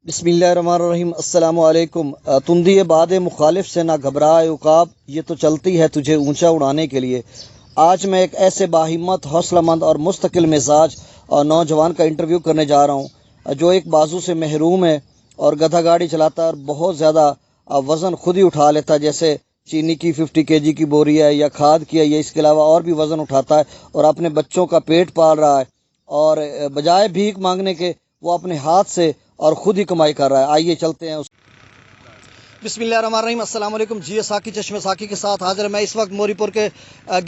بسم اللہ الرحمن الرحیم۔ السلام علیکم۔ تندی باد مخالف سے نہ گھبرائے عقاب، یہ تو چلتی ہے تجھے اونچا اڑانے کے لیے۔ آج میں ایک ایسے باہمت، حوصلہ مند اور مستقل مزاج اور نوجوان کا انٹرویو کرنے جا رہا ہوں جو ایک بازو سے محروم ہے اور گدھا گاڑی چلاتا ہے اور بہت زیادہ وزن خود ہی اٹھا لیتا ہے، جیسے چینی کی 50 kg کی بوری ہے یا کھاد کی ہے، یا اس کے علاوہ اور بھی وزن اٹھاتا ہے اور اپنے بچوں کا پیٹ پال رہا ہے، اور بجائے بھیک مانگنے کے وہ اپنے ہاتھ سے اور خود ہی کمائی کر رہا ہے۔ آئیے چلتے ہیں بسم اللہ الرحمن الرحیم۔ السلام علیکم جی، ساکی چشم ساکی کے ساتھ حاضر ہے۔ میں اس وقت موری پور کے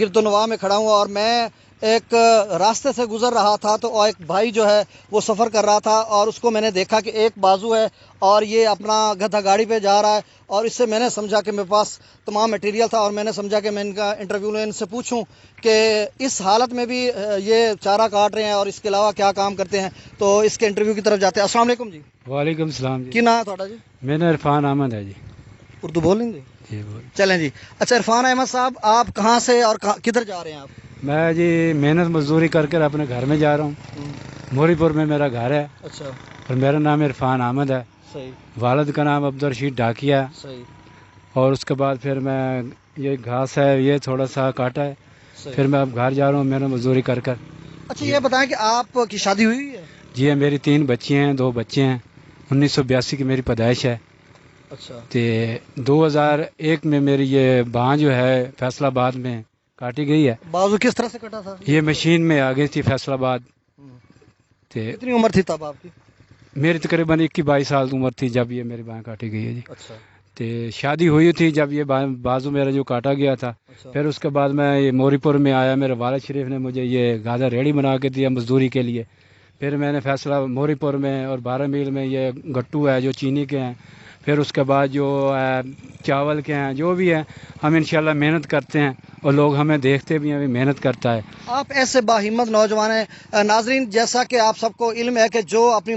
گرد و نواح میں کھڑا ہوں اور میں ایک راستے سے گزر رہا تھا تو ایک بھائی جو ہے وہ سفر کر رہا تھا اور اس کو میں نے دیکھا کہ ایک بازو ہے اور یہ اپنا گدھا گاڑی پہ جا رہا ہے، اور اس سے میں نے سمجھا کہ میرے پاس تمام میٹیریل تھا اور میں نے سمجھا کہ میں ان کا انٹرویو لیں، ان سے پوچھوں کہ اس حالت میں بھی یہ چارہ کاٹ رہے ہیں اور اس کے علاوہ کیا کام کرتے ہیں، تو اس کے انٹرویو کی طرف جاتے ہیں۔ السلام علیکم جی۔ وعلیکم السلام جی۔ کی نام ہے تھوڑا جی؟ میرا عرفان احمد ہے جی۔ اردو بول لیں گے؟ جی بول۔ چلیں جی۔ اچھا عرفان احمد صاحب، آپ کہاں سے اور کدھر جا رہے ہیں آپ؟ میں جی محنت مزدوری کر کر اپنے گھر میں جا رہا ہوں۔ موری پور میں میرا گھر ہے اچھا، اور میرا نام عرفان احمد ہے۔ صحیح والد کا نام عبدالرشید ڈاکیہ ہے۔ صحیح اور اس کے بعد پھر میں یہ گھاس ہے یہ تھوڑا سا کاٹا ہے، صحیح۔ پھر میں اب گھر جا رہا ہوں محنت مزدوری کر کر۔ اچھا یہ بتائیں کہ آپ کی شادی ہوئی ہے؟ جی ہے، میری 3 بچی ہیں، 2 بچے ہیں۔ 1982 کی میری پیدائش ہے۔ اچھا 2001 میں میری یہ بانھ جو ہے فیصل آباد میں کاٹی گئی ہے۔ بازو کس طرح سے کٹا تھا؟ یہ مشین میں آ گئی تھی فیصل آباد۔ کتنی عمر تھی تب آپ کی؟ میری تقریباً 21-22 سال عمر تھی جب یہ میری بانھ کاٹی گئی ہے جی۔ اچھا شادی ہوئی تھی جب یہ بازو میرا جو کاٹا گیا تھا۔ پھر اس کے بعد میں یہ موری پور میں آیا، میرے والد شریف نے مجھے یہ گاجر ریڑھی بنا کے دیا مزدوری کے لیے۔ پھر میں نے فیصلہ موری پور میں اور 12 میل میں یہ گٹو ہے جو چینی کے ہیں، پھر اس کے بعد جو چاول کے ہیں، جو بھی ہیں ہم انشاءاللہ محنت کرتے ہیں اور لوگ ہمیں دیکھتے بھی ہیں بھی محنت کرتا ہے۔ آپ ایسے باہمت نوجوان ہیں ناظرین، جیسا کہ آپ سب کو علم ہے کہ جو اپنی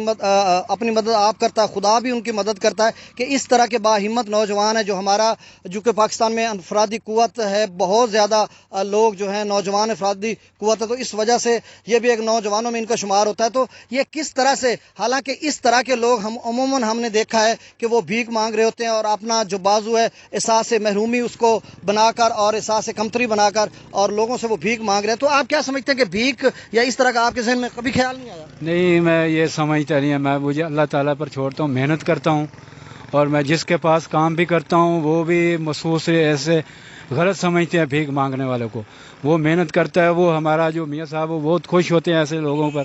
مدد آپ کرتا ہے خدا بھی ان کی مدد کرتا ہے، کہ اس طرح کے باہمت نوجوان ہیں جو ہمارا جو کہ پاکستان میں انفرادی قوت ہے، بہت زیادہ لوگ جو ہیں نوجوان انفرادی قوت ہے، تو اس وجہ سے یہ بھی ایک نوجوانوں میں ان کا شمار ہوتا ہے۔ تو یہ کس طرح سے، حالانکہ اس طرح کے لوگ عموماً ہم نے دیکھا ہے کہ وہ بھیک مانگ رہے ہوتے ہیں اور اپنا جو بازو ہے احساس محرومی اس کو بنا کر اور احساس کمتری بنا کر اور لوگوں سے وہ بھیک مانگ رہے ہیں، تو آپ کیا سمجھتے ہیں کہ بھیک یا اس طرح کا آپ کے ذہن میں کبھی خیال نہیں آیا؟ نہیں، میں یہ سمجھتا نہیں ہے، میں مجھے اللہ تعالیٰ پر چھوڑتا ہوں، محنت کرتا ہوں، اور میں جس کے پاس کام بھی کرتا ہوں وہ بھی محسوس ایسے غلط سمجھتے ہیں بھیک مانگنے والوں کو۔ وہ محنت کرتا ہے، وہ ہمارا جو میاں صاحب وہ بہت خوش ہوتے ہیں ایسے لوگوں پر،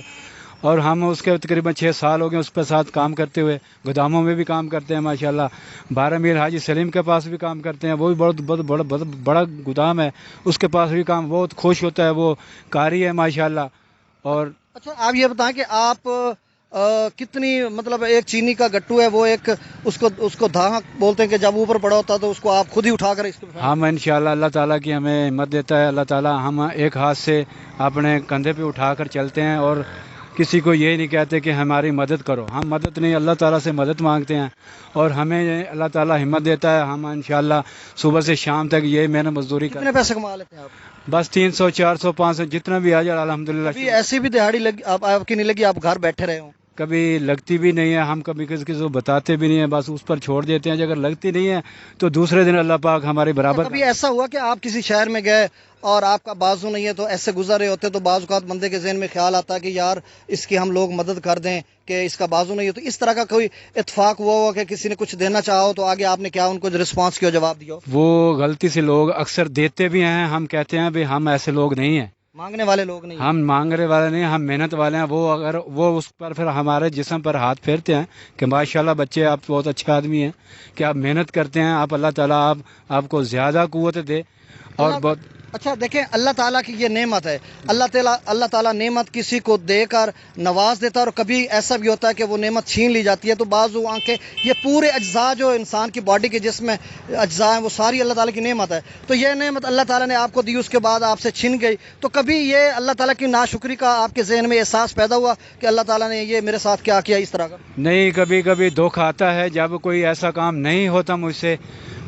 اور ہم اس کے تقریباً 6 سال ہو گئے اس کے ساتھ کام کرتے ہوئے، گوداموں میں بھی کام کرتے ہیں ماشاءاللہ۔ 12 میل حاجی سلیم کے پاس بھی کام کرتے ہیں، وہ بھی بہت بڑا گودام ہے، اس کے پاس بھی کام، بہت خوش ہوتا ہے، وہ قاری ہے ماشاءاللہ۔ اور اچھا آپ یہ بتائیں کہ آپ کتنی مطلب ایک چینی کا گٹو ہے وہ ایک اس کو دھاگا بولتے ہیں کہ جب اوپر پڑا ہوتا ہے تو اس کو آپ خود ہی اٹھا کر اس کو ہم انشاءاللہ اللہ تعالیٰ کی ہمیں ہمت دیتا ہے، اللہ تعالیٰ ہم ایک ہاتھ سے اپنے کندھے پہ اٹھا کر چلتے ہیں اور کسی کو یہ نہیں کہتے کہ ہماری مدد کرو، ہم مدد نہیں اللہ تعالیٰ سے مدد مانگتے ہیں اور ہمیں اللہ تعالیٰ ہمت دیتا ہے۔ ہم انشاءاللہ صبح سے شام تک یہ محنت مزدوری کرتے ہیں۔ کتنے پیسے کما لیتے ہیں آپ؟ بس 300 400 500 جتنا بھی آ جائے الحمدللہ۔ کبھی ایسی بھی دہاڑی لگی آپ کی نہیں لگی آپ گھر بیٹھے رہے ہوں؟ کبھی لگتی بھی نہیں ہے، ہم کبھی کسی کو بتاتے بھی نہیں ہیں، بس اس پر چھوڑ دیتے ہیں، اگر لگتی نہیں ہے تو دوسرے دن اللہ پاک ہمارے برابر۔ کبھی ایسا ہوا کہ آپ کسی شہر میں گئے اور آپ کا بازو نہیں ہے تو ایسے گزر رہے ہوتے تو بعض اوقات بندے کے ذہن میں خیال آتا ہے کہ یار اس کی ہم لوگ مدد کر دیں کہ اس کا بازو نہیں ہے، تو اس طرح کا کوئی اتفاق ہوا کہ کسی نے کچھ دینا چاہا ہو تو آگے آپ نے کیا ان کو رسپانس کیا، جواب دیا؟ وہ غلطی سے لوگ اکثر دیتے بھی ہیں، ہم کہتے ہیں بھی ہم ایسے لوگ نہیں ہیں، مانگنے والے لوگ نہیں ہیں۔ ہم مانگنے والے نہیں، ہم محنت والے ہیں۔ وہ اگر وہ اس پر پھر ہمارے جسم پر ہاتھ پھیرتے ہیں کہ ماشاءاللہ بچے آپ بہت اچھے آدمی ہیں کہ آپ محنت کرتے ہیں، آپ اللہ تعالیٰ آپ کو زیادہ قوت دے اور بہت اچھا دیکھیں، اللہ تعالیٰ کی یہ نعمت ہے، اللہ تعالیٰ نعمت کسی کو دے کر نواز دیتا ہے اور کبھی ایسا بھی ہوتا ہے کہ وہ نعمت چھین لی جاتی ہے، تو بعض آنکھیں یہ پورے اجزاء جو انسان کی باڈی کے جسم میں اجزاء ہیں وہ ساری اللہ تعالیٰ کی نعمت ہے، تو یہ نعمت اللہ تعالیٰ نے آپ کو دی، اس کے بعد آپ سے چھن گئی، تو کبھی یہ اللہ تعالیٰ کی ناشکری کا آپ کے ذہن میں احساس پیدا ہوا کہ اللہ تعالیٰ نے یہ میرے ساتھ کیا کیا اس طرح کا؟ نہیں، کبھی دکھ آتا ہے جب کوئی ایسا کام نہیں ہوتا مجھ سے،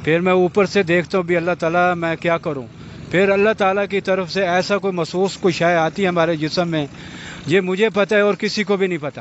پھر میں اوپر سے دیکھتا ہوں بھی اللہ تعالیٰ میں کیا کروں، پھر اللہ تعالیٰ کی طرف سے ایسا کوئی محسوس کوئی شے آتی ہے ہمارے جسم میں، یہ مجھے پتہ ہے اور کسی کو بھی نہیں پتہ،